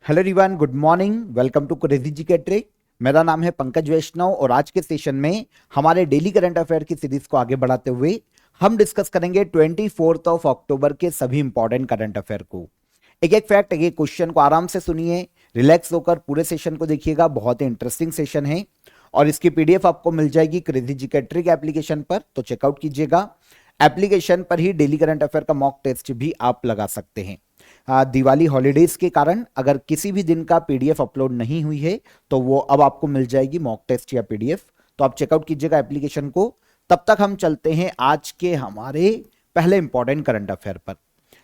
Hello everyone, good morning. Welcome to crazy G K trick. मेरा नाम है पंकज वैष्णव और आज के सेशन में हमारे डेली करंट अफेयर की सीरीज को आगे बढ़ाते हुए हम डिस्कस करेंगे 24 अक्टूबर के सभी इंपॉर्टेंट करंट अफेयर को। एक एक फैक्ट, एक एक क्वेश्चन को आराम से सुनिए, रिलैक्स होकर पूरे सेशन को देखिएगा। बहुत ही इंटरेस्टिंग सेशन है और इसकी पीडीएफ आपको मिल जाएगी crazy G K trick application पर, तो चेकआउट कीजिएगा। एप्लीकेशन पर ही डेली करंट अफेयर का मॉक टेस्ट भी आप लगा सकते हैं। दिवाली हॉलीडेज के कारण अगर किसी भी दिन का पीडीएफ अपलोड नहीं हुई है तो वो अब आपको मिल जाएगी, मॉक टेस्ट या पीडीएफ। तो आप चेकआउट कीजिएगा एप्लीकेशन को। तब तक हम चलते हैं आज के हमारे पहले इंपॉर्टेंट करंट अफेयर पर।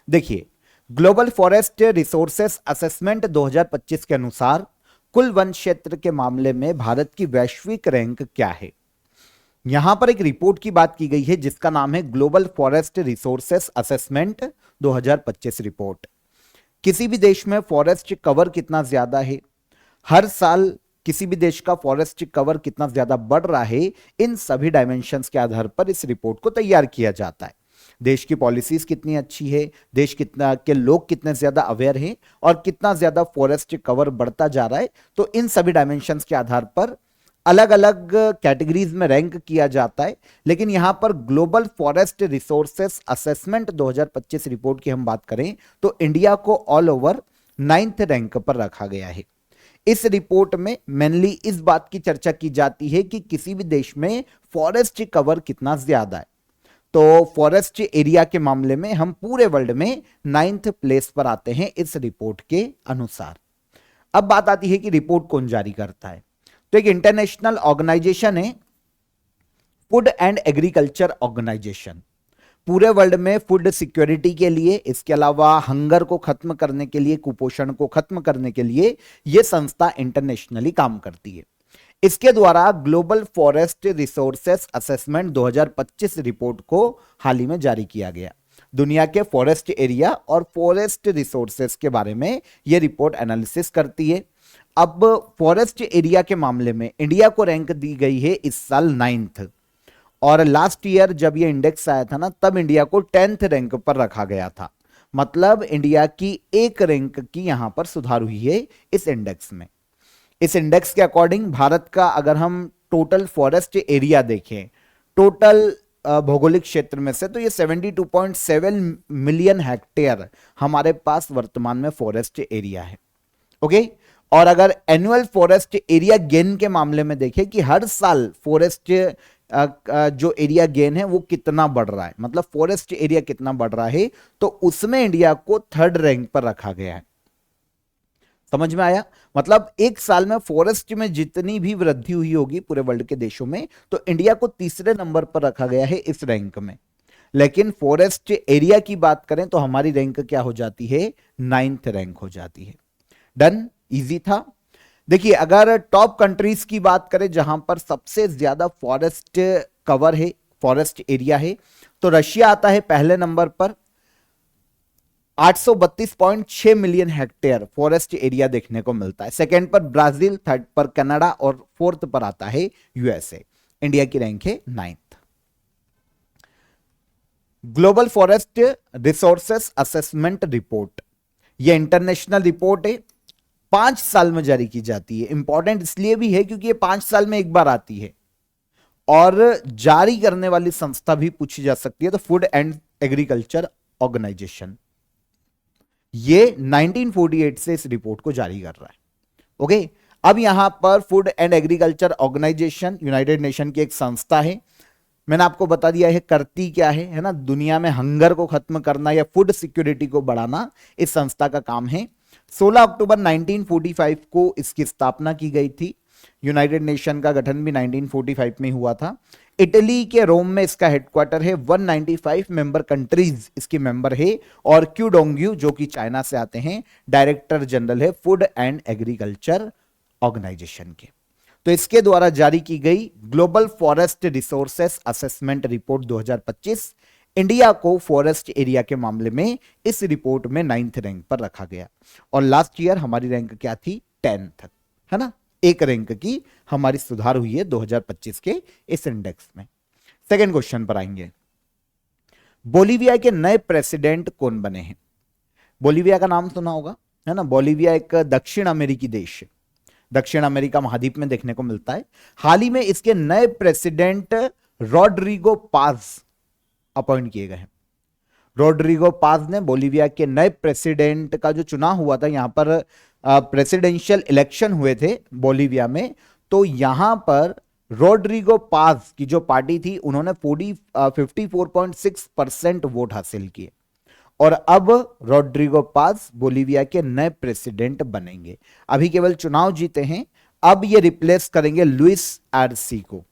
देखिए, ग्लोबल फॉरेस्ट रिसोर्सेस असेसमेंट 2025 के अनुसार कुल वन क्षेत्र के मामले में भारत की वैश्विक रैंक क्या है। यहां पर एक रिपोर्ट की बात की गई है जिसका नाम है global forest resources assessment 2025 report. किसी भी देश में फॉरेस्ट कवर कितना ज्यादा है, हर साल किसी भी देश का फॉरेस्ट कवर कितना ज्यादा बढ़ रहा है, इन सभी डायमेंशंस के आधार पर इस रिपोर्ट को तैयार किया जाता है। देश की पॉलिसीज कितनी अच्छी है, देश कितना के लोग कितने ज्यादा अवेयर हैं और कितना ज्यादा फॉरेस्ट कवर बढ़ता जा रहा है, तो इन सभी डायमेंशंस के आधार पर अलग अलग कैटेगरीज में रैंक किया जाता है। लेकिन यहां पर global forest resources assessment 2025 report की हम बात करें तो इंडिया को ऑल ओवर 9th रैंक पर रखा गया है। इस रिपोर्ट में मेनली इस बात की चर्चा की जाती है कि किसी भी देश में फॉरेस्ट कवर कितना ज्यादा है। तो फॉरेस्ट एरिया के मामले में हम पूरे वर्ल्ड में 9th प्लेस पर आते हैं इस रिपोर्ट के अनुसार। अब बात आती है कि रिपोर्ट कौन जारी करता है। तो एक इंटरनेशनल ऑर्गेनाइजेशन है, फूड एंड एग्रीकल्चर ऑर्गेनाइजेशन। पूरे वर्ल्ड में फूड सिक्योरिटी के लिए, इसके अलावा हंगर को खत्म करने के लिए, कुपोषण को खत्म करने के लिए यह संस्था इंटरनेशनली काम करती है। इसके द्वारा global forest resources assessment 2025 report को हाल ही में जारी किया गया। दुनिया के फॉरेस्ट एरिया और फॉरेस्ट रिसोर्सेस के बारे में यह रिपोर्ट एनालिसिस करती है। अब फॉरेस्ट एरिया के मामले में इंडिया को रैंक दी गई है इस साल 9th, और लास्ट ईयर जब ये इंडेक्स आया था ना, तब इंडिया को 10th रैंक पर रखा गया था। मतलब इंडिया की एक रैंक की यहां पर सुधार हुई है इस इंडेक्स में। इस इंडेक्स के अकॉर्डिंग भारत का अगर हम टोटल फॉरेस्ट एरिया देखें, टोटल भौगोलिक क्षेत्र में से, तो ये 72.7 मिलियन हेक्टेयर हमारे पास वर्तमान में फॉरेस्ट एरिया है। ओके, और अगर एनुअल फॉरेस्ट एरिया गेन के मामले में देखें कि हर साल फॉरेस्ट जो एरिया गेन है वो कितना बढ़ रहा है, मतलब फॉरेस्ट एरिया कितना बढ़ रहा है, तो उसमें इंडिया को 3rd रैंक पर रखा गया है। समझ में आया? मतलब एक साल में फॉरेस्ट में जितनी भी वृद्धि हुई होगी पूरे वर्ल्ड के देशों में, तो इंडिया को 3रे नंबर पर रखा गया है इस रैंक में। लेकिन फॉरेस्ट एरिया की बात करें तो हमारी रैंक क्या हो जाती है, 9th रैंक हो जाती है। डन, इजी था। देखिए, अगर टॉप कंट्रीज की बात करें जहां पर सबसे ज्यादा फॉरेस्ट कवर है, फॉरेस्ट एरिया है, तो रशिया आता है पहले नंबर पर। 832.6 मिलियन हेक्टेयर फॉरेस्ट एरिया देखने को मिलता है। सेकंड पर ब्राजील, थर्ड पर कनाडा और 4th पर आता है यूएसए। इंडिया की रैंक है 9th। Global forest resources assessment report, यह इंटरनेशनल रिपोर्ट है, 5 साल में जारी की जाती है। इंपॉर्टेंट इसलिए भी है क्योंकि ये 5 साल में एक बार आती है और जारी करने वाली संस्था भी पूछी जा सकती है, तो फूड एंड एग्रीकल्चर ऑर्गेनाइजेशन, ये 1948 से इस रिपोर्ट को जारी कर रहा है। ओके, अब यहां पर food and agriculture organization united nation की एक संस्था है। मैंने आपको बता दिया है करती क्या है ना, दुनिया में हंगर को खत्म करना या फूड सिक्योरिटी को बढ़ाना इस संस्था का काम है। 16 अक्टूबर 1945 को इसकी स्थापना की गई थी। यूनाइटेड नेशन का गठन भी 1945 में हुआ था। इटली के रोम में इसका हेडक्वार्टर है। 195 मेंबर कंट्रीज इसके मेंबर है और क्यू डोंग्यू, जो कि चाइना से आते हैं, डायरेक्टर जनरल है फूड एंड एग्रीकल्चर ऑर्गेनाइजेशन के। तो इसके द्वारा जारी की गई global forest resources assessment report 2025, India को फॉरेस्ट एरिया के मामले में इस रिपोर्ट में 9th रैंक पर रखा गया। और लास्ट ईयर हमारी रैंक क्या थी, 10th, है ना। एक रैंक की हमारी सुधार हुई है 2025 के इस इंडेक्स में। सेकंड क्वेश्चन पर आएंगे। बोलीविया के नए प्रेसिडेंट कौन बने हैं? बोलीविया का नाम सुना होगा, है ना। बोलीविया एक दक्षिण अमेरिकी देश है, दक्षिण अमेरिका महाद्वीप में देखने को मिलता है। हाल ही में इसके नए प्रेसिडेंट रॉड्रिगो पाज अपॉइंट किए गए हैं। रॉड्रिगो पाज ने बोलीविया के नए प्रेसिडेंट का जो चुनाव हुआ था, यहां पर प्रेसिडेंशियल इलेक्शन हुए थे बोलीविया में, तो यहां पर रॉड्रिगो पाज की जो पार्टी थी उन्होंने 54.6% वोट हासिल किए और अब रॉड्रिगो पाज बोलीविया के नए प्रेसिडेंट बनेंगे। अभी केवल चुनाव जीते हैं, अब ये रिप्लेस करेंगे लुइस आरसी को,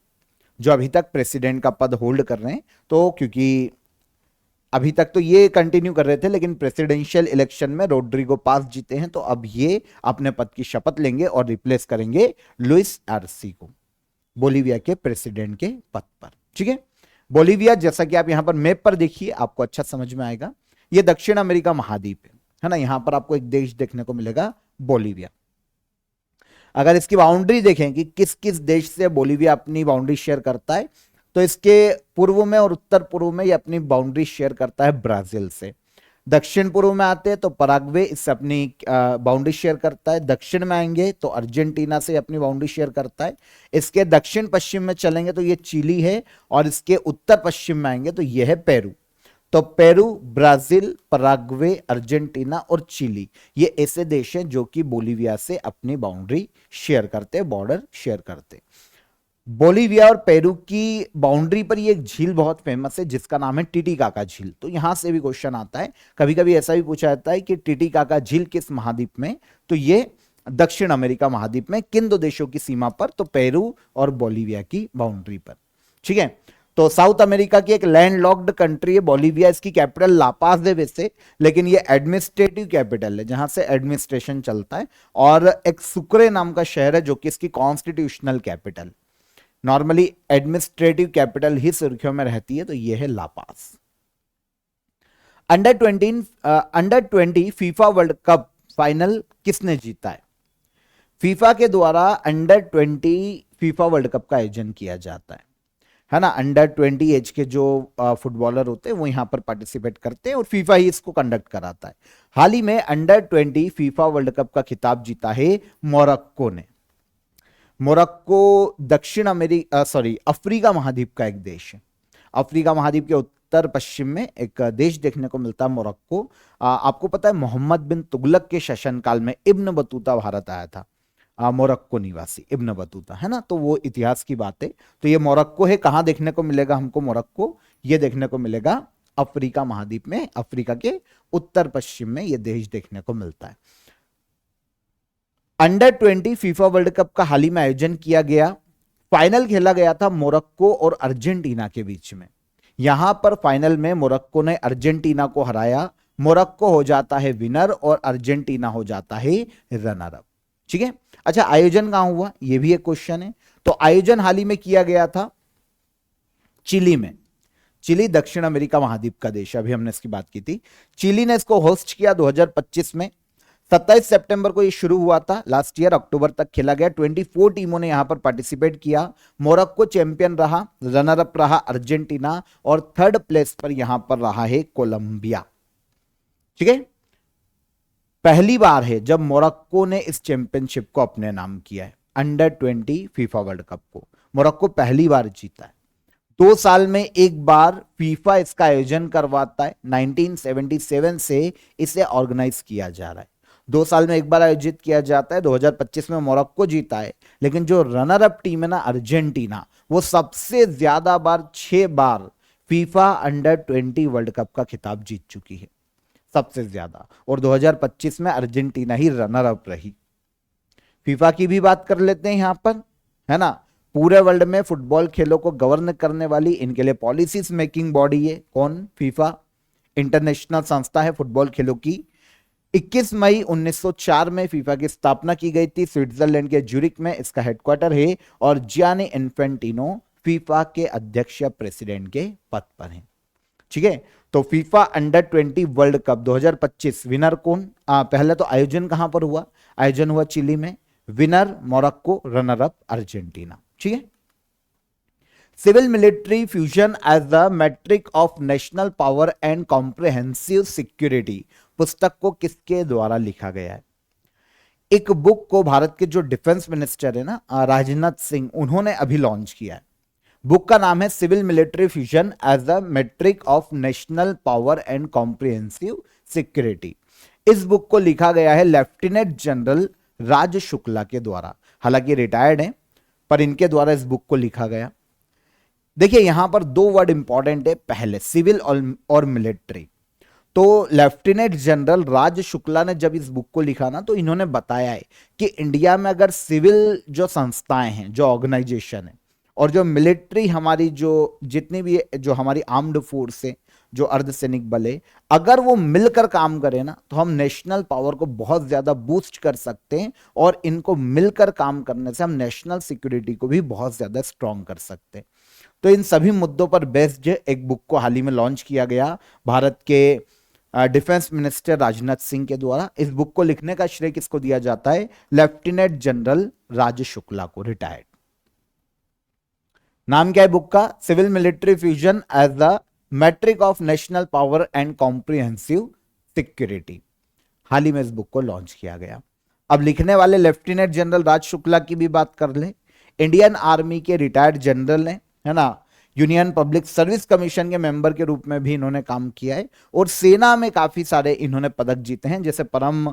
जो अभी तक प्रेसिडेंट का पद होल्ड कर रहे हैं। तो क्योंकि अभी तक तो ये कंटिन्यू कर रहे थे, लेकिन प्रेसिडेंशियल इलेक्शन में रॉड्रिगो पास जीते हैं, तो अब ये अपने पद की शपथ लेंगे और रिप्लेस करेंगे लुइस आरसी को बोलीविया के प्रेसिडेंट के पद पर। ठीक है, बोलीविया जैसा कि आप यहां पर मैप पर देखिए, आपको अच्छा समझ में आएगा, ये दक्षिण अमेरिका महाद्वीप है ना। यहां पर आपको एक देश देखने को मिलेगा बोलीविया। अगर इसकी बाउंड्री देखें कि किस किस देश से बोलीविया अपनी बाउंड्री शेयर करता है, तो इसके पूर्व में और उत्तर पूर्व में ये अपनी बाउंड्री शेयर करता है ब्राजील से। दक्षिण पूर्व में आते हैं तो पराग्वे इससे अपनी बाउंड्री शेयर करता है। दक्षिण में आएंगे तो अर्जेंटीना से अपनी बाउंड्री शेयर करता है। इसके दक्षिण पश्चिम में चलेंगे तो ये चिली है, और इसके उत्तर पश्चिम में आएंगे तो ये है पेरू। तो पेरू, ब्राजील, पराग्वे, अर्जेंटीना और चिली, ये ऐसे देश हैं जो कि बोलीविया से अपनी बाउंड्री शेयर करते, बॉर्डर शेयर करते। बोलीविया और पेरू की बाउंड्री पर ये एक झील बहुत फेमस है जिसका नाम है टिटिकाका झील। तो यहां से भी क्वेश्चन आता है, कभी कभी ऐसा भी पूछा जाता है कि टिटिकाका झील किस महाद्वीप में, तो ये दक्षिण अमेरिका महाद्वीप में किन दो देशों की सीमा पर, तो पेरू और बोलीविया की बाउंड्री पर। ठीक है, तो साउथ अमेरिका की एक लैंड लॉक्ड कंट्री है बोलीविया। इसकी कैपिटल लापाज है वैसे, लेकिन ये एडमिनिस्ट्रेटिव कैपिटल है जहां से एडमिनिस्ट्रेशन चलता है, और एक सुक्रे नाम का शहर है जो कि इसकी constitutional capital. Normally administrative capital ही सुर्खियों में रहती है, तो ये है La Paz. Under 20 FIFA world cup final किसने जीता है? फीफा के द्वारा अंडर 20 फीफा वर्ल्ड कप का आयोजन किया जाता है ना। अंडर 20 एज के जो फुटबॉलर होते हैं वो यहां पर पार्टिसिपेट करते हैं और फीफा ही इसको कंडक्ट कराता है। हाल ही में अंडर 20 फीफा वर्ल्ड कप का खिताब जीता है मोरक्को ने। मोरक्को दक्षिण अफ्रीका महाद्वीप का एक देश है। अफ्रीका महाद्वीप के उत्तर पश्चिम में एक देश देखने को मिलता है मोरक्को। आपको पता है मोहम्मद बिन तुगलक के शासनकाल में इब्न बतूता भारत आया था, मोरक्को निवासी इब्न बतूता, है ना। तो वो इतिहास की बात है। तो ये मोरक्को है। कहां देखने को मिलेगा हमको मोरक्को? ये देखने को मिलेगा अफ्रीका महाद्वीप में, अफ्रीका के उत्तर पश्चिम में ये देश देखने को मिलता है। अंडर 20 फीफा वर्ल्ड कप का हाल ही में आयोजन किया गया। फाइनल खेला गया था मोरक्को और अर्जेंटीना के बीच में। यहां पर फाइनल में मोरक्को ने अर्जेंटीना को हराया। मोरक्को हो जाता है विनर और अर्जेंटीना हो जाता है रनर अप। ठीक है, अच्छा आयोजन कहां हुआ, यह भी एक क्वेश्चन है। तो आयोजन हाल ही में किया गया था चिली में। चिली दक्षिण अमेरिका महाद्वीप का देश है, अभी हमने इसकी बात की थी। चिली ने इसको होस्ट किया 2025 में। 27 सितंबर को ये शुरू हुआ था, लास्ट ईयर अक्टूबर तक खेला गया। 24 टीमों ने यहां पर पार्टिसिपेट किया। मोरक्को चैंपियन रहा, रनर अप रहा अर्जेंटीना, और थर्ड प्लेस पर यहां पर रहा है कोलंबिया। ठीक है, पहली बार है जब मोरक्को ने इस चैंपियनशिप को अपने नाम किया है। अंडर 20 फीफा वर्ल्ड कप को मोरक्को पहली बार जीता है। 2 साल में एक बार फीफा इसका आयोजन करवाता है। 1977 से इसे ऑर्गेनाइज किया जा रहा है। 2 साल में एक बार आयोजित किया जाता है। 2025 में मोरक्को जीता है, लेकिन जो रनर अप टीम है ना अर्जेंटीना, वो सबसे ज्यादा बार 6 बार फीफा अंडर 20 वर्ल्ड कप का खिताब जीत चुकी है, सबसे ज्यादा। और 2025 में अर्जेंटीना ही रनर अप रही। फीफा की भी बात कर लेते हैं यहां पर, है ना। पूरे वर्ल्ड में फुटबॉल खेलों को गवर्न करने वाली, इनके लिए पॉलिसीज मेकिंग बॉडी है कौन? फीफा, इंटरनेशनल संस्था है फुटबॉल खेलों की। 21 मई 1904 में फीफा की स्थापना की गई थी, स्विट्जरलैंड के ज्यूरिक में इसका हेडक्वार्टर है। और जियानी इन्फेंटिनो फीफा के अध्यक्ष या प्रेसिडेंट के पद पर हैं। ठीक है, तो FIFA under 20 world cup 2025 winner कौन? पहले तो आयोजन कहां पर हुआ? आयोजन हुआ चिली में। Winner Morocco, runner up Argentina. ठीक है, civil military fusion as the matric of national power and comprehensive security पुस्तक को किसके द्वारा लिखा गया है? एक बुक को भारत के जो डिफेंस मिनिस्टर है ना, राजनाथ सिंह, उन्होंने अभी लॉन्च किया है। बुक का नाम है civil military fusion as the matric of national power and comprehensive security. इस बुक को लिखा गया है लेफ्टिनेंट जनरल राज शुक्ला के द्वारा। हालांकि रिटायर्ड हैं, पर इनके द्वारा इस बुक को लिखा गया। देखिए यहां पर दो वर्ड इंपॉर्टेंट है, पहले सिविल और मिलिट्री। तो लेफ्टिनेंट जनरल राज शुक्ला ने जब इस बुक को लिखा ना, तो इन्होंने बताया है कि इंडिया में अगर सिविल जो संस्थाएं हैं, जो ऑर्गेनाइजेशन है, और जो मिलिट्री हमारी जो जितनी भी जो हमारी आर्म्ड फोर्स है, जो अर्धसैनिक बल है, अगर वो मिलकर काम करें ना, तो हम नेशनल पावर को बहुत ज्यादा बूस्ट कर सकते हैं, और इनको मिलकर काम करने से हम नेशनल सिक्योरिटी को भी बहुत ज्यादा स्ट्रांग कर सकते हैं। तो इन सभी मुद्दों पर बेस्ड एक बुक को हाल ही में लॉन्च किया गया भारत के डिफेंस मिनिस्टर राजनाथ सिंह के द्वारा। इस बुक को लिखने का श्रेय किसको दिया जाता है? लेफ्टिनेंट जनरल राज शुक्ला को, रिटायर्ड। नाम क्या है बुक का? Civil military fusion as the matric of national power and comprehensive security. हाल ही में इस बुक को लॉन्च किया गया। अब लिखने वाले लेफ्टिनेंट जनरल राज शुक्ला की भी बात कर ले। इंडियन आर्मी के रिटायर्ड जनरल हैं, है ना। यूनियन पब्लिक सर्विस कमीशन के मेंबर के रूप में भी इन्होंने काम किया है, और सेना में काफी सारे इन्होंने पदक जीते हैं, जैसे परम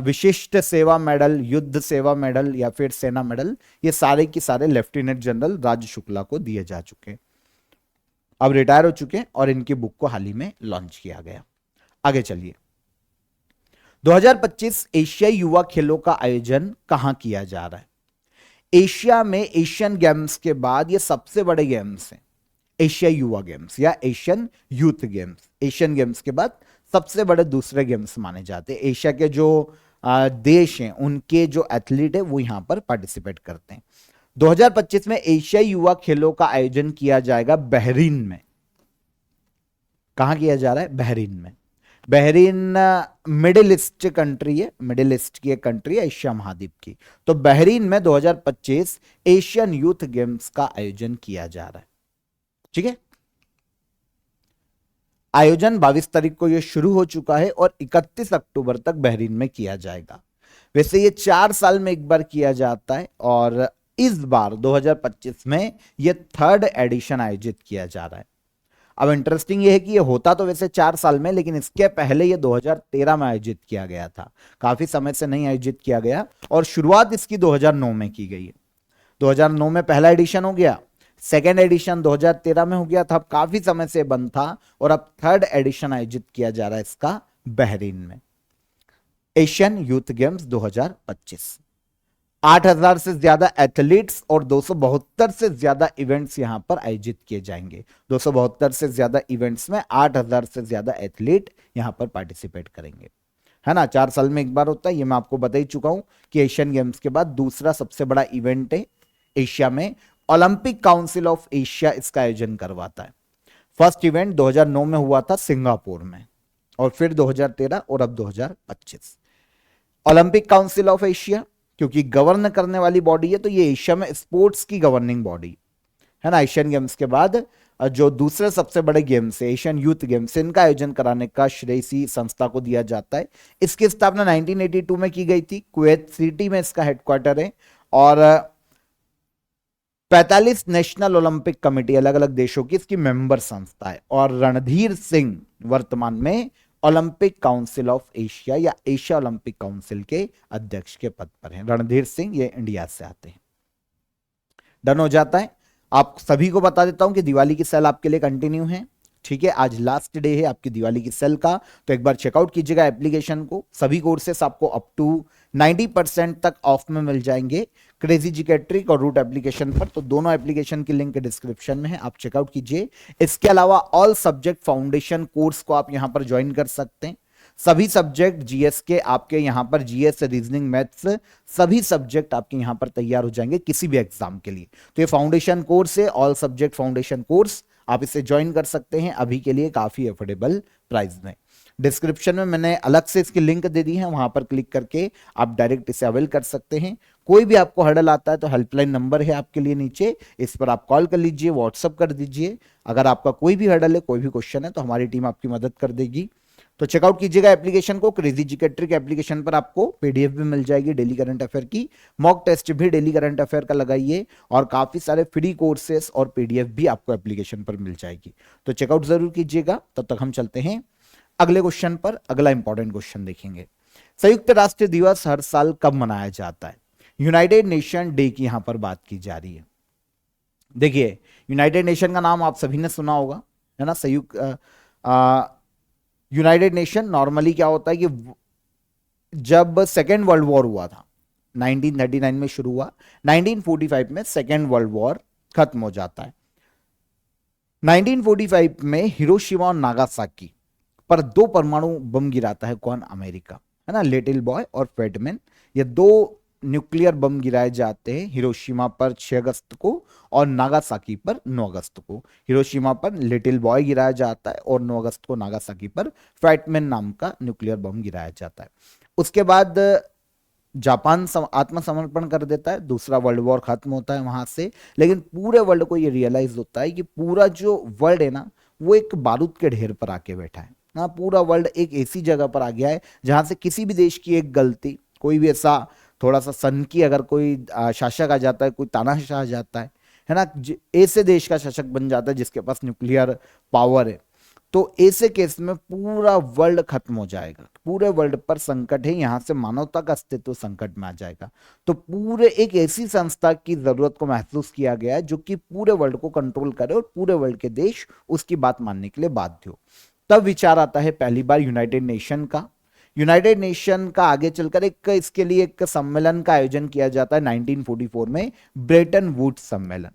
विशिष्ट सेवा मेडल, युद्ध सेवा मेडल, या फिर सेना मेडल। ये सारे के सारे लेफ्टिनेंट जनरल राज शुक्ला को दिए जा चुके हैं। अब रिटायर हो चुके हैं, और इनकी बुक को हाल ही में लॉन्च किया गया। आगे चलिए। 2025 एशियाई युवा खेलों का आयोजन कहां किया जा रहा है? एशिया में एशियन गेम्स के बाद ये सबसे बड़े गेम्स हैं, एशियाई युवा गेम्स या Asian youth games. Asian games के बाद सबसे बड़े दूसरे गेम्स माने जाते हैं। एशिया के जो देश हैं, उनके जो एथलीट है, वो यहां पर पार्टिसिपेट करते हैं। 2025 में एशियाई युवा खेलों का आयोजन किया जाएगा बहरीन में। कहां किया जा रहा है? बहरीन में। बहरीन मिडिल ईस्ट कंट्री है, मिडिल ईस्ट की एक कंट्री है एशिया महाद्वीप की। तो बहरीन में 2025 एशियन यूथ गेम्स का आयोजन किया जा रहा है। ठीक है, आयोजन 22 तारीख को यह शुरू हो चुका है, और 31 अक्टूबर तक बहरीन में किया जाएगा। वैसे ये 4 साल में एक बार किया जाता है, और इस बार 2025 में यह 3rd एडिशन आयोजित किया जा रहा है। अब इंटरेस्टिंग ये है कि ये होता तो वैसे 4 साल में, लेकिन इसके पहले ये 2013 में आयोजित किया गया था। काफी समय से नहीं आयोजित किया गया, और शुरुआत इसकी 2009 में की गई है। 2009 में पहला एडिशन हो गया, सेकेंड एडिशन 2013 में हो गया था। अब काफी समय से बंद था, और अब 3rd एडिशन आयोजित किया जा रहा है इसका बहरीन में। Asian youth games 2025। 8000 से ज्यादा एथलीट्स और 272 से ज्यादा इवेंट्स यहां पर आयोजित किए जाएंगे। 272 से ज्यादा इवेंट्स में 8000 से ज्यादा एथलीट यहां पर पार्टिसिपेट करेंगे, है ना। 4 साल में एक बार होता है, ये मैं आपको बता ही चुका हूं कि एशियन गेम्स के बाद दूसरा सबसे बड़ा इवेंट है एशिया में। ओलंपिक काउंसिल ऑफ एशिया इसका आयोजन करवाता है। फर्स्ट इवेंट 2009 में हुआ था सिंगापुर में, और फिर 2013, और अब 2025। ओलंपिक काउंसिल ऑफ एशिया क्योंकि गवर्न करने वाली बॉडी है, तो ये एशिया में स्पोर्ट्स की गवर्निंग बॉडी है ना। एशियन गेम्स के बाद जो दूसरे सबसे बड़े गेम्स है एशियन यूथ गेम्स, इनका आयोजन कराने का श्रेय इसी संस्था को दिया जाता है। इसकी स्थापना 1982 में की गई थी। कुवैत सिटी में इसका हेडक्वार्टर है, और 45 नेशनल ओलंपिक कमेटी, अलग अलग देशों की इसकी मेंबर संस्था है। और रणधीर सिंह वर्तमान में ओलंपिक काउंसिल ऑफ एशिया या एशिया ओलंपिक काउंसिल के अध्यक्ष के पद पर हैं। रणधीर सिंह ये इंडिया से आते हैं। डन हो जाता है। आप सभी को बता देता हूं कि दिवाली की सेल आपके लिए कंटिन्यू है। ठीक है, आज लास्ट डे है आपकी दिवाली की सेल का, तो एक बार चेकआउट कीजिएगा एप्लीकेशन को। सभी कोर्सेस आपको अप टू 90% तक ऑफ में मिल जाएंगे क्रेजी जीके ट्रिक और रूट एप्लीकेशन पर। तो दोनों एप्लीकेशन की लिंक डिस्क्रिप्शन में है, आप चेकआउट कीजिए। इसके अलावा ऑल सब्जेक्ट फाउंडेशन कोर्स को आप यहां पर ज्वाइन कर सकते हैं। सभी सब्जेक्ट जीएस के आपके यहां पर, जीएस, रीजनिंग, मैथ्स, सभी सब्जेक्ट आपके यहां पर तैयार हो जाएंगे किसी भी एग्जाम के लिए। तो ये फाउंडेशन कोर्स है, ऑल सब्जेक्ट फाउंडेशन कोर्स, आप इसे ज्वाइन कर सकते हैं अभी के लिए काफी अफोर्डेबल प्राइस में। डिस्क्रिप्शन में मैंने अलग से इसकी लिंक दे दी है, वहां पर क्लिक करके आप डायरेक्ट इसे अवेल कर सकते हैं। कोई भी आपको हर्डल आता है तो हेल्पलाइन नंबर है आपके लिए नीचे, इस पर आप कॉल कर लीजिए, व्हाट्सअप कर दीजिए। अगर आपका कोई भी हर्डल है, कोई भी क्वेश्चन है, तो हमारी टीम आपकी मदद कर देगी। तो चेकआउट कीजिएगा एप्लीकेशन को। क्रेजी जीके ट्रिक एप्लीकेशन पर आपको पीडीएफ भी मिल जाएगी डेली करंट अफेयर की, मॉक टेस्ट भी डेली करंट अफेयर का लगाइए, और काफी सारे फ्री कोर्सेस और पीडीएफ भी आपको एप्लीकेशन पर मिल जाएगी। तो चेकआउट जरूर कीजिएगा। तब तक हम चलते हैं अगले क्वेश्चन पर। अगला इंपॉर्टेंट क्वेश्चन देखेंगे, संयुक्त राष्ट्र दिवस हर साल कब मनाया जाता है? यूनाइटेड नेशन डे की यहां पर बात की जा रही है। देखिए, यूनाइटेड नेशन का नाम आप सभी ने सुना होगा, है ना। संयुक्त यूनाइटेड नेशन नॉर्मली क्या होता है कि जब सेकेंड वर्ल्ड वॉर हुआ था, 1939 में शुरू हुआ, 1945 में सेकेंड वर्ल्ड वॉर खत्म हो जाता है। 1945 में हिरोशिमा और नागासाकी पर 2 परमाणु बम गिराता है। कौन? अमेरिका, है ना। लिटिल बॉय और फैटमैन, ये 2 न्यूक्लियर बम गिराए जाते हैं। हिरोशिमा पर 6 अगस्त को और नागासाकी पर 9 अगस्त को। हिरोशिमा पर लिटिल बॉय गिराया जाता है और 9 अगस्त को नागासाकी पर फैटमैन नाम का न्यूक्लियर बम गिराया जाता है। उसके बाद जापान आत्मसमर्पण कर देता है, दूसरा वर्ल्ड वॉर खत्म होता है वहां से। लेकिन पूरे वर्ल्ड को ये रियलाइज होता है कि पूरा जो वर्ल्ड है ना, वो एक बारूद के ढेर पर आके बैठा है ना। पूरा वर्ल्ड एक ऐसी जगह पर आ गया है जहां से किसी भी देश की एक गलती, कोई भी ऐसा थोड़ा सा सन की अगर कोई शासक आ जाता है, कोई तानाशाह आ जाता है ना, ऐसे देश का शासक बन जाता है जिसके पास न्यूक्लियर पावर है, तो ऐसे केस में पूरा वर्ल्ड खत्म हो जाएगा। पूरे वर्ल्ड पर संकट है, यहां से मानवता का अस्तित्व संकट में आ जाएगा। तो पूरे एक ऐसी संस्था की जरूरत को महसूस किया गया है जो कि पूरे वर्ल्ड को कंट्रोल करे और पूरे वर्ल्ड के देश उसकी बात मानने के लिए बाध्य हो। तब विचार आता है पहली बार यूनाइटेड नेशन का। यूनाइटेड नेशन का आगे चलकर इसके लिए एक सम्मेलन का आयोजन किया जाता है 1944 में, ब्रेटन वुड्स सम्मेलन।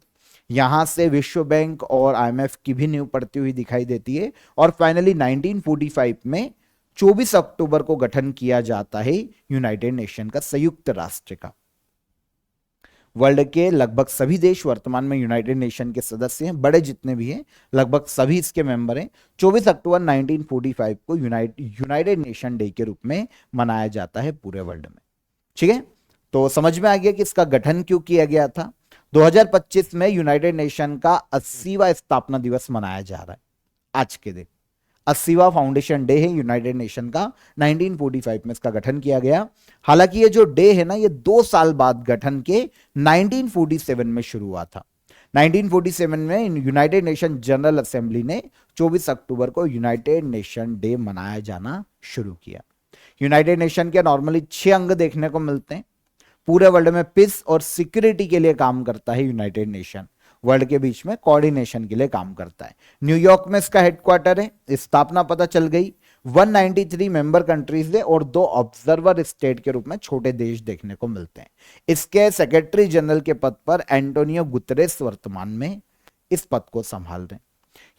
यहां से विश्व बैंक और आईएमएफ की भी नींव पड़ती हुई दिखाई देती है। और फाइनली 1945 में 24 अक्टूबर को गठन किया जाता है यूनाइटेड नेशन का, संयुक्त राष्ट्र का। वर्ल्ड के लगभग सभी देश वर्तमान में यूनाइटेड नेशन के सदस्य हैं, बड़े जितने भी हैं लगभग सभी इसके मेंबर हैं। 24 अक्टूबर 1945 को यूनाइटेड नेशन डे के रूप में मनाया जाता है पूरे वर्ल्ड में। ठीक है, तो समझ में आ गया कि इसका गठन क्यों किया गया था। 2025 में यूनाइटेड नेशन का 80वां स्थापना दिवस मनाया जा रहा है आज के दिन। 80वां फाउंडेशन डे है यूनाइटेड नेशन का, 1945 में इसका गठन किया गया। हालांकि ये जो डे है ना, ये 2 साल बाद गठन के 1947 में शुरू हुआ था। 1947 में यूनाइटेड नेशन जनरल असेंबली ने 24 अक्टूबर को यूनाइटेड नेशन डे मनाया जाना शुरू किया। यूनाइटेड नेशन के नॉर्मली 6 अंग देखने को मिलते हैं। पूरे वर्ल्ड में पीस और सिक्योरिटी के लिए काम करता है यूनाइटेड नेशन, वर्ल्ड के बीच में कोऑर्डिनेशन के लिए काम करता है। न्यूयॉर्क में इसका हेडक्वार्टर है। स्थापना पता चल गई। 193 मेंबर कंट्रीज है और 2 ऑब्जर्वर स्टेट के रूप में छोटे देश देखने को मिलते हैं। इसके सेक्रेटरी जनरल के पद पर एंटोनियो गुतरेस वर्तमान में इस पद को संभाल रहे हैं।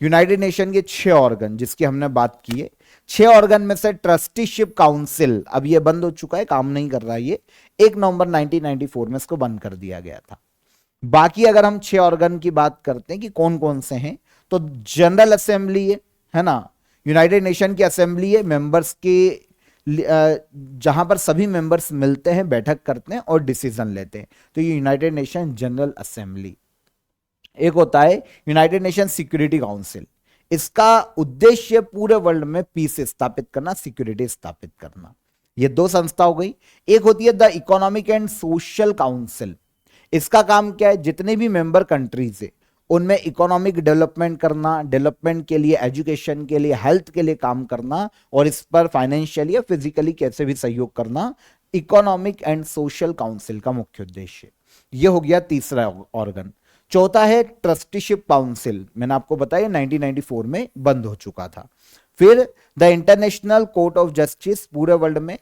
यूनाइटेड नेशन के 6 ऑर्गन जिसकी हमने बात की है, 6 ऑर्गन में से ट्रस्टीशिप काउंसिल अब ये बंद हो चुका है, काम नहीं कर रहा है। ये 1 नवंबर 1994 में इसको बंद कर दिया गया था। बाकी अगर हम 6 ऑर्गन की बात करते हैं कि कौन कौन से हैं, तो जनरल असेंबली है ना, यूनाइटेड नेशन की असेंबली है, मेंबर्स के जहां पर सभी मेंबर्स मिलते हैं, बैठक करते हैं और डिसीजन लेते हैं, तो ये यूनाइटेड नेशन जनरल असेंबली। एक होता है यूनाइटेड नेशन सिक्योरिटी काउंसिल। इसका उद्देश्य पूरे वर्ल्ड में पीस स्थापित करना, सिक्योरिटी स्थापित करना। ये 2 संस्था हो गई। एक होती है the economic and social council. इसका काम क्या है, जितने भी मेंबर कंट्रीज है उनमें इकोनॉमिक डेवलपमेंट करना, डेवलपमेंट के लिए, एजुकेशन के लिए, हेल्थ के लिए काम करना और इस पर फाइनेंशियली या फिजिकली कैसे भी सहयोग करना, इकोनॉमिक एंड सोशल काउंसिल का मुख्य उद्देश्य। यह हो गया तीसरा ऑर्गन। चौथा है ट्रस्टीशिप काउंसिल। मैंने आपको बताया 1994 में बंद हो चुका था। फिर the international court of justice, पूरे वर्ल्ड में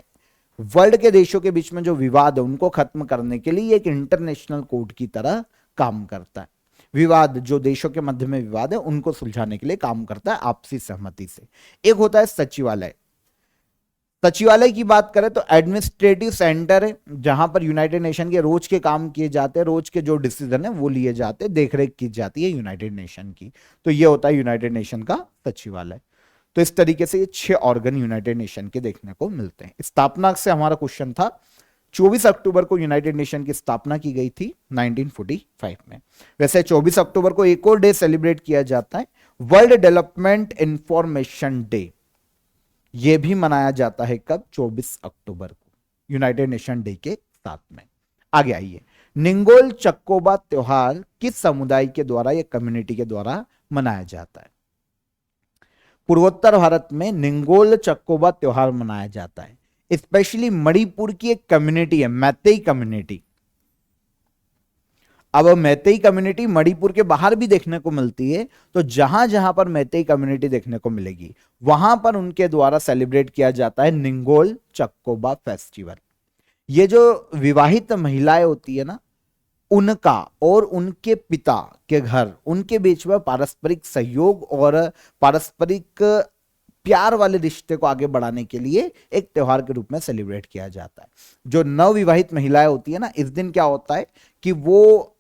वर्ल्ड के देशों के बीच में जो विवाद है उनको खत्म करने के लिए एक इंटरनेशनल कोर्ट की तरह काम करता है। विवाद, जो देशों के मध्य में विवाद है उनको सुलझाने के लिए काम करता है आपसी सहमति से। एक होता है सचिवालय। सचिवालय की बात करें तो एडमिनिस्ट्रेटिव सेंटर है जहां पर यूनाइटेड नेशन के रोज के काम किए जाते हैं, रोज के जो डिसीजन है वो लिए जाते हैं, देखरेख की जाती है यूनाइटेड नेशन की। तो ये होता है यूनाइटेड नेशन का सचिवालय। तो इस तरीके से ये 6 ऑर्गन यूनाइटेड नेशन के देखने को मिलते हैं। स्थापना से हमारा क्वेश्चन था 24 अक्टूबर को यूनाइटेड नेशन की स्थापना की गई थी 1945 में। वैसे 24 अक्टूबर को एक और डे सेलिब्रेट किया जाता है, वर्ल्ड डेवलपमेंट इंफॉर्मेशन डे। यह भी मनाया जाता है कब? 24 अक्टूबर को, यूनाइटेड नेशन डे के साथ में। आगे आइए, निंगोल चक्कोबा त्योहार किस समुदाय के द्वारा या कम्युनिटी के द्वारा मनाया जाता है? पूर्वोत्तर भारत में निंगोल चक्कोबा त्योहार मनाया जाता है। स्पेशली मणिपुर की एक कम्युनिटी है, मैतेई कम्युनिटी। अब मैतेई कम्युनिटी मणिपुर के बाहर भी देखने को मिलती है, तो जहां जहां पर मैतेई कम्युनिटी देखने को मिलेगी वहां पर उनके द्वारा सेलिब्रेट किया जाता है निंगोल चक्कोबा फेस्टिवल। ये जो विवाहित महिलाएं होती है ना, उनका और उनके पिता के घर, उनके बीच में पारस्परिक सहयोग और पारस्परिक प्यार वाले रिश्ते को आगे बढ़ाने के लिए एक त्योहार के रूप में सेलिब्रेट किया जाता है। जो नवविवाहित महिलाएं होती है ना, इस दिन क्या होता है कि वो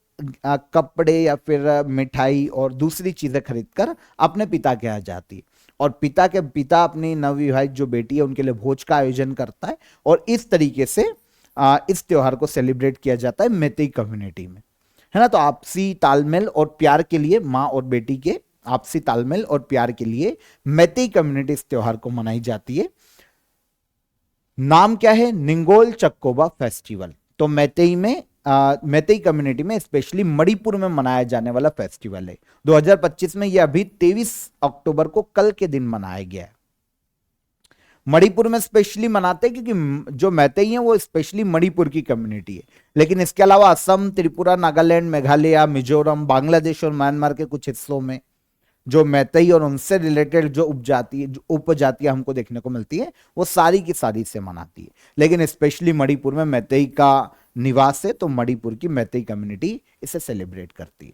कपड़े या फिर मिठाई और दूसरी चीजें खरीदकर अपने पिता के यहाँ जाती है, और पिता अपनी नवविवाहित जो बेटी है उनके लिए भोज का आयोजन करता है, और इस तरीके से इस त्योहार को सेलिब्रेट किया जाता है मैतेई कम्युनिटी में, है ना। तो आपसी तालमेल और प्यार के लिए, माँ और बेटी के आपसी तालमेल और प्यार के लिए मैतेई कम्युनिटी इस त्योहार को मनाई जाती है। नाम क्या है? निंगोल चक्कोबा फेस्टिवल। तो मैतेई कम्युनिटी में स्पेशली मणिपुर में मनाया जाने वाला फेस्टिवल है। 2025 में यह अभी 23 अक्टूबर को कल के दिन मनाया गया है। मणिपुर में स्पेशली मनाते हैं क्योंकि जो मैतेई हैं वो स्पेशली मणिपुर की कम्युनिटी है, लेकिन इसके अलावा असम, त्रिपुरा, नागालैंड, मेघालय, मिजोरम, बांग्लादेश और म्यांमार के कुछ हिस्सों में जो मैतेई और उनसे रिलेटेड जो उपजातियां हमको देखने को मिलती है वो सारी की सारी से मनाती है, लेकिन स्पेशली मणिपुर में मैतेई का निवास है, तो मणिपुर की मैतेई कम्युनिटी इसे सेलिब्रेट करती है।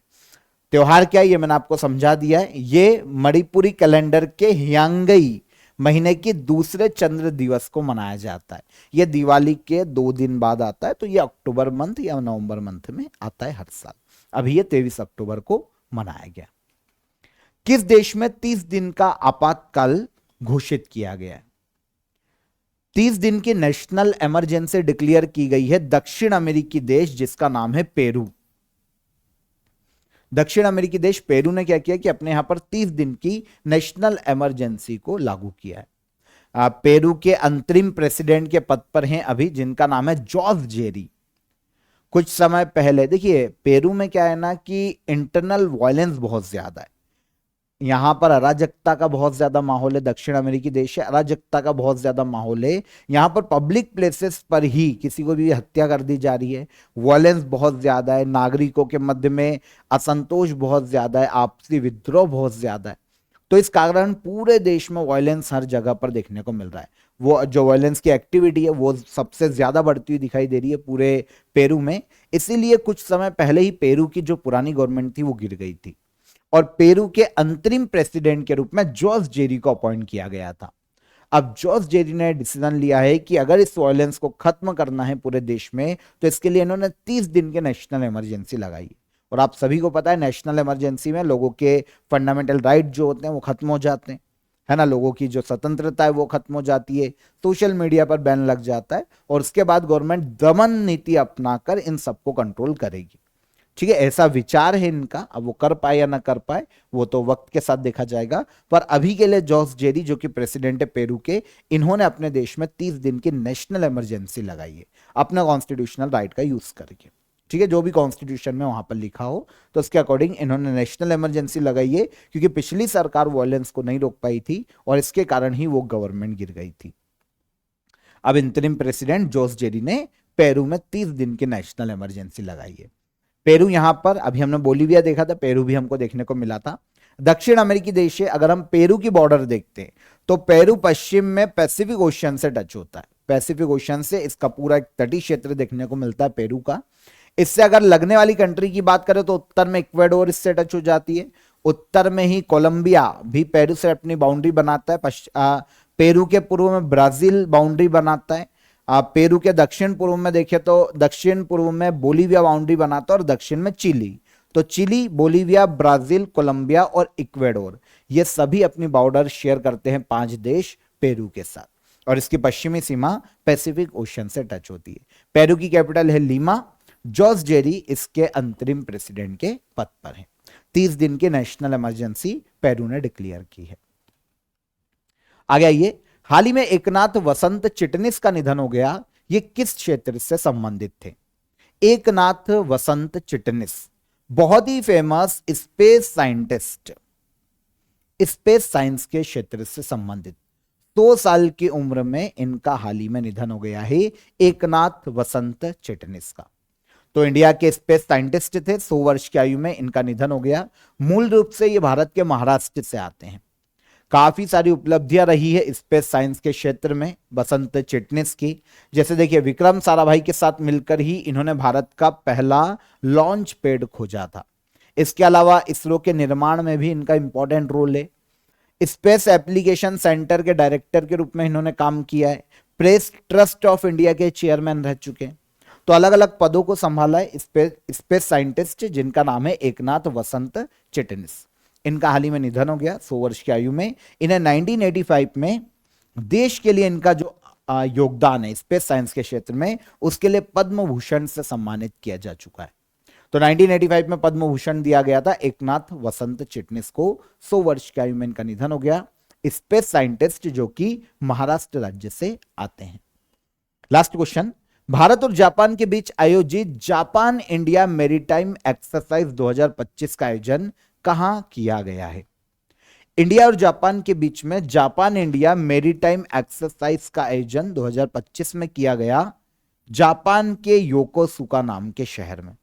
त्योहार क्या है ये मैंने आपको समझा दिया है। ये मणिपुरी कैलेंडर के ह्यांगई महीने के दूसरे चंद्र दिवस को मनाया जाता है। यह दिवाली के 2 दिन बाद आता है, तो यह अक्टूबर मंथ या नवंबर मंथ में आता है हर साल। अभी यह 23 अक्टूबर को मनाया गया। किस देश में 30 दिन का आपातकाल घोषित किया गया है? 30 दिन की नेशनल इमरजेंसी डिक्लेयर की गई है दक्षिण अमेरिकी देश जिसका नाम है पेरू। दक्षिण अमेरिकी देश पेरू ने क्या किया कि अपने यहां पर 30 दिन की नेशनल इमरजेंसी को लागू किया है। पेरू के अंतरिम प्रेसिडेंट के पद पर हैं अभी, जिनका नाम है जॉस जेरी। कुछ समय पहले देखिए, पेरू में क्या है ना कि इंटरनल वायलेंस बहुत ज्यादा है, यहां पर अराजकता का बहुत ज्यादा माहौल है। दक्षिण अमेरिकी देश है, अराजकता का बहुत ज्यादा माहौल है। यहां पर पब्लिक प्लेसेस पर ही किसी को भी हत्या कर दी जा रही है, वायलेंस बहुत ज्यादा है, नागरिकों के मध्य में असंतोष बहुत ज्यादा है, आपसी विद्रोह बहुत ज्यादा है। तो इस कारण पूरे देश में वायलेंस हर जगह पर देखने को मिल रहा है। वो जो वायलेंस की एक्टिविटी है वो सबसे ज्यादा बढ़ती हुई दिखाई दे रही है पूरे पेरू में। इसीलिए कुछ समय पहले ही पेरू की जो पुरानी गवर्नमेंट थी वो गिर गई थी, और पेरू के अंतरिम प्रेसिडेंट के रूप में जॉस जेरी को अपॉइंट किया गया था। अब जॉस जेरी ने डिसीजन लिया है कि अगर इस वायलेंस को खत्म करना है पूरे देश में, तो इसके लिए इन्होंने 30 दिन के नेशनल इमरजेंसी लगाई है। और आप सभी को पता है नेशनल इमरजेंसी में लोगों के फंडामेंटल राइट जो होते हैं वो खत्म हो जाते हैं, है ना। लोगों की जो स्वतंत्रता है वो खत्म हो जाती है, सोशल मीडिया पर बैन लग जाता है, और उसके बाद गवर्नमेंट दमन नीति अपनाकर इन सबको कंट्रोल करेगी। ठीक है, ऐसा विचार है इनका। अब वो कर पाए या ना कर पाए वो तो वक्त के साथ देखा जाएगा, पर अभी के लिए जॉस जेरी जो कि प्रेसिडेंट है पेरू के, इन्होंने अपने देश में 30 दिन की नेशनल इमरजेंसी लगाई है अपना कॉन्स्टिट्यूशनल राइट का यूज करके। ठीक है, जो भी कॉन्स्टिट्यूशन में वहां पर लिखा हो तो उसके अकॉर्डिंग इन्होंने नेशनल इमरजेंसी लगाई है, क्योंकि पिछली सरकार वायलेंस को नहीं रोक पाई थी और इसके कारण ही वो गवर्नमेंट गिर गई थी। अब इंतरिम प्रेसिडेंट जॉस जेरी ने पेरू में 30 दिन की नेशनल इमरजेंसी लगाई है। पेरू यहां पर, अभी हमने बोलीविया देखा था, पेरू भी हमको देखने को मिला था। दक्षिण अमेरिकी देश है। अगर हम पेरू की बॉर्डर देखते हैं तो पेरू पश्चिम में पैसिफिक ओशियन से टच होता है, पैसिफिक ओशियन से इसका पूरा एक तटीय क्षेत्र देखने को मिलता है पेरू का। इससे अगर लगने वाली कंट्री की बात करें तो उत्तर में इक्वेडोर इससे टच हो जाती है, उत्तर में ही कोलंबिया भी पेरू से अपनी बाउंड्री बनाता है, पेरू के पूर्व में ब्राजील बाउंड्री बनाता है, पेरू के दक्षिण पूर्व में देखें तो दक्षिण पूर्व में बोलीविया बाउंड्री बनाता है, और दक्षिण में चिली। तो चिली, बोलीविया, ब्राजील, कोलंबिया और इक्वेडोर, ये सभी अपनी बॉर्डर शेयर करते हैं 5 देश पेरू के साथ, और इसकी पश्चिमी सीमा पैसिफिक ओशन से टच होती है। पेरू की कैपिटल है लीमा। जॉस जेरी इसके अंतरिम प्रेसिडेंट के पद पर हैं। 30 दिन की नेशनल इमरजेंसी पेरू ने डिक्लेयर की है। आगे आइए, हाल ही में एकनाथ वसंत चिटनिस का निधन हो गया। ये किस क्षेत्र से संबंधित थे? एकनाथ वसंत चिटनिस बहुत ही famous space scientist, space science के क्षेत्र से संबंधित। 100 साल की उम्र में इनका हाल ही में निधन हो गया है, एकनाथ वसंत चिटनिस का। तो इंडिया के स्पेस साइंटिस्ट थे, 100 वर्ष की आयु में इनका निधन हो गया। मूल रूप से ये भारत के महाराष्ट्र से आते हैं। काफी सारी उपलब्धियां रही है स्पेस साइंस के क्षेत्र में वसंत चिटनिस की। जैसे देखिए, विक्रम साराभाई के साथ मिलकर ही इन्होंने भारत का पहला लॉन्च पैड खोजा था। इसके अलावा इसरो के निर्माण में भी इनका इंपॉर्टेंट रोल है। स्पेस एप्लीकेशन सेंटर के डायरेक्टर के रूप में इन्होंने काम किया है। प्रेस ट्रस्ट ऑफ इंडिया के चेयरमैन रह चुके हैं। तो अलग अलग पदों को संभाला है स्पेस साइंटिस्ट, जिनका नाम है एकनाथ वसंत चिटनिस। इनका हाल ही में निधन हो गया 100 वर्ष की आयु में। इन्हें 1985 में देश के लिए इनका जो योगदान है स्पेस साइंस के क्षेत्र में, उसके लिए पद्म भूषण से सम्मानित किया जा चुका है। तो 1985 में पद्म भूषण दिया गया था एकनाथ वसंत चिटनिस को। 100 वर्ष की आयु में इनका निधन हो गया। स्पेस साइंटिस्ट जो कि महाराष्ट्र राज्य से आते हैं। लास्ट क्वेश्चन, भारत और जापान के बीच आयोजित जापान इंडिया मैरीटाइम एक्सरसाइज 2025 का आयोजन कहां किया गया है? इंडिया और जापान के बीच में जापान इंडिया मैरीटाइम एक्सरसाइज का आयोजन 2025 में किया गया जापान के योकोसुका नाम के शहर में।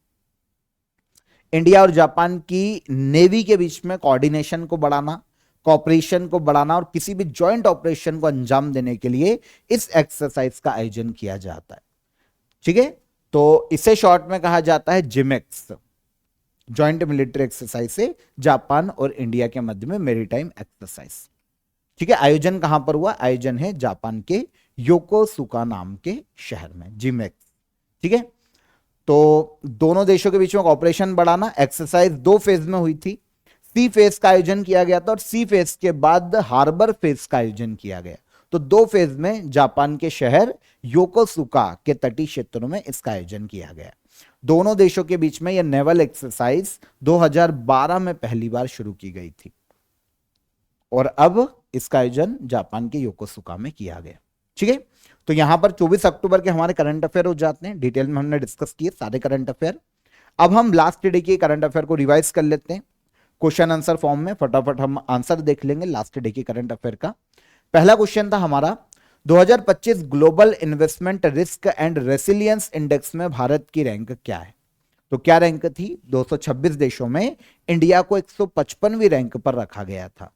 इंडिया और जापान की नेवी के बीच में कोऑर्डिनेशन को बढ़ाना, कॉपरेशन को बढ़ाना और किसी भी जॉइंट ऑपरेशन को अंजाम देने के लिए इस एक्सरसाइज का आयोजन किया जाता है। ठीक है, तो इसे शॉर्ट में कहा जाता है जिमेक्स, जॉइंट मिलिट्री एक्सरसाइज से जापान और इंडिया के मध्य में मैरीटाइम एक्सरसाइज। ठीक है, आयोजन कहां पर हुआ? आयोजन है जापान के योकोसुका नाम के शहर में, जिमेक्स। ठीक है, तो दोनों देशों के बीच में ऑपरेशन बढ़ाना, एक्सरसाइज 2 फेज में हुई थी। सी फेज का आयोजन किया गया था और सी फेज के बाद हार्बर फेज का आयोजन किया गया। तो 2 फेज में जापान के शहर योकोसुका के तटीय क्षेत्रों में इसका आयोजन किया गया। दोनों देशों के बीच में यह नेवल एक्सरसाइज 2012 में पहली बार शुरू की गई थी और अब इसका आयोजन जापान के योकोसुका में किया गया। ठीक है, तो यहां पर 24 अक्टूबर के हमारे करंट अफेयर हो जाते हैं। डिटेल में हमने डिस्कस किए सारे करंट अफेयर। अब हम लास्ट डे के करंट अफेयर को रिवाइज कर लेते हैं क्वेश्चन आंसर फॉर्म में। फटाफट हम आंसर देख लेंगे लास्ट डे के करंट अफेयर का। पहला क्वेश्चन था हमारा, 2025 global investment risk and resilience index में भारत की रैंक क्या है? तो क्या रैंक थी? 226 देशों में इंडिया को 155वीं रैंक पर रखा गया था।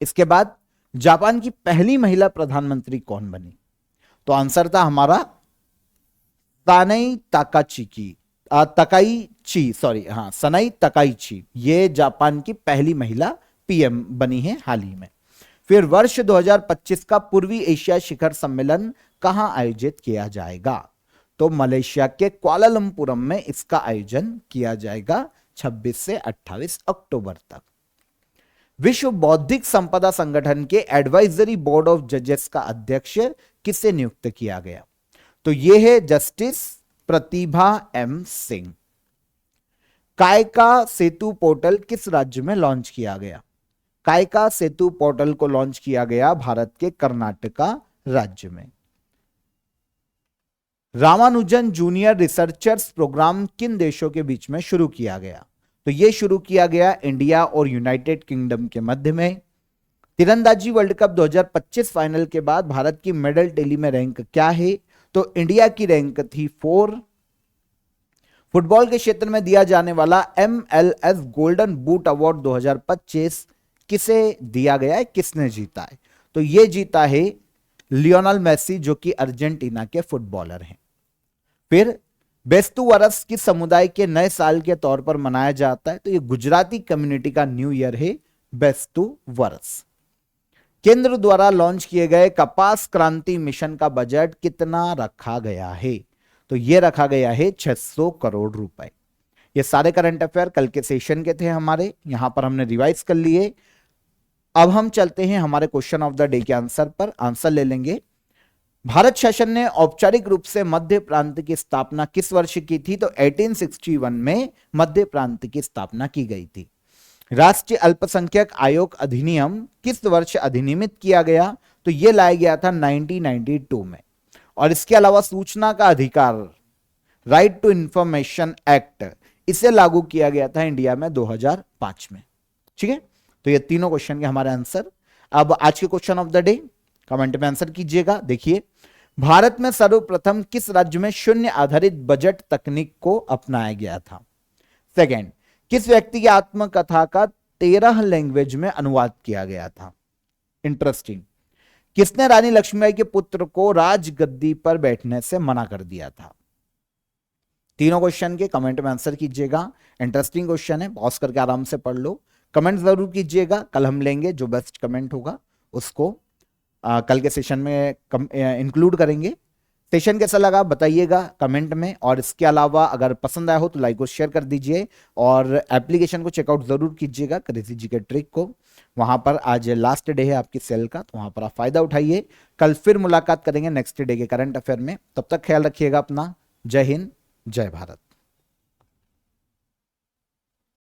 इसके बाद जापान की पहली महिला प्रधानमंत्री कौन बनी? तो आंसर था हमारा सनाई तकाइची। ये जापान की पहली महिला पीएम बनी है हाल ही में। फिर वर्ष 2025 का पूर्वी एशिया शिखर सम्मेलन कहां आयोजित किया जाएगा? तो मलेशिया के कुआलालंपुरम में इसका आयोजन किया जाएगा 26 से 28 अक्टूबर तक। विश्व बौद्धिक संपदा संगठन के एडवाइजरी बोर्ड ऑफ जजेस का अध्यक्ष किसे नियुक्त किया गया? तो यह है जस्टिस प्रतिभा एम सिंह। कायका सेतु पोर्टल किस राज्य में लॉन्च किया गया? कायका सेतु पोर्टल को लॉन्च किया गया भारत के कर्नाटका राज्य में। रामानुजन जूनियर रिसर्चर्स प्रोग्राम किन देशों के बीच में शुरू किया गया? तो यह शुरू किया गया इंडिया और यूनाइटेड किंगडम के मध्य में। तीरंदाजी वर्ल्ड कप 2025 फाइनल के बाद भारत की मेडल टैली में रैंक क्या है? तो इंडिया की रैंक थी 4। फुटबॉल के क्षेत्र में दिया जाने वाला MLS गोल्डन बूट अवार्ड 2025 किसे दिया गया है? किसने जीता है? तो यह जीता है लियोनेल मेसी, जो कि अर्जेंटीना के फुटबॉलर हैं। फिर बेस्तु वरस किस समुदाय के नए साल के तौर पर मनाया जाता है? तो यह गुजराती कम्युनिटी का न्यू ईयर है बेस्तु वरस। केंद्र द्वारा लॉन्च किए गए कपास क्रांति मिशन का बजट कितना रखा गया है? तो यह रखा गया है 600 करोड़ रुपए। ये सारे करंट अफेयर कल के सेशन के थे हमारे, यहां पर हमने रिवाइज कर लिए। अब हम चलते हैं हमारे क्वेश्चन ऑफ द डे के आंसर पर, आंसर ले लेंगे। भारत शासन ने औपचारिक रूप से मध्य प्रांत की स्थापना किस वर्ष की थी? तो 1861 में मध्य प्रांत की स्थापना की गई थी। राष्ट्रीय अल्पसंख्यक आयोग अधिनियम किस वर्ष अधिनियमित किया गया? तो यह लाया गया था 1992 में। और इसके अलावा सूचना का अधिकार, राइट टू इंफॉर्मेशन एक्ट, इसे लागू किया गया था इंडिया में 2005 में। ठीक है, तो ये तीनों क्वेश्चन के हमारे आंसर। अब आज के question of the day comment में आंसर कीजिएगा। देखिए, भारत में सर्वप्रथम किस राज्य में शून्य आधारित बजट तकनीक को अपनाया गया था? सेकंड, किस व्यक्ति की आत्मकथा का 13 लैंग्वेज में अनुवाद किया गया था? इंटरेस्टिंग। किसने रानी लक्ष्मीबाई के पुत्र को राजगद्दी पर बैठने से मना कर दिया था? तीनों क्वेश्चन के कमेंट में आंसर कीजिएगा। इंटरेस्टिंग क्वेश्चन है, पॉज करके आराम से पढ़ लो, कमेंट जरूर कीजिएगा। कल हम लेंगे, जो बेस्ट कमेंट होगा उसको कल के सेशन में इंक्लूड करेंगे। सेशन कैसा लगा बताइएगा कमेंट में, और इसके अलावा अगर पसंद आया हो तो लाइक और शेयर कर दीजिए, और एप्लीकेशन को चेकआउट जरूर कीजिएगा क्रेजी जीके ट्रिक को। वहां पर आज लास्ट डे है आपकी सेल का, तो वहां पर आप फायदा उठाइए। कल फिर मुलाकात करेंगे नेक्स्ट डे के करंट अफेयर में। तब तक ख्याल रखिएगा अपना। जय हिंद, जय भारत।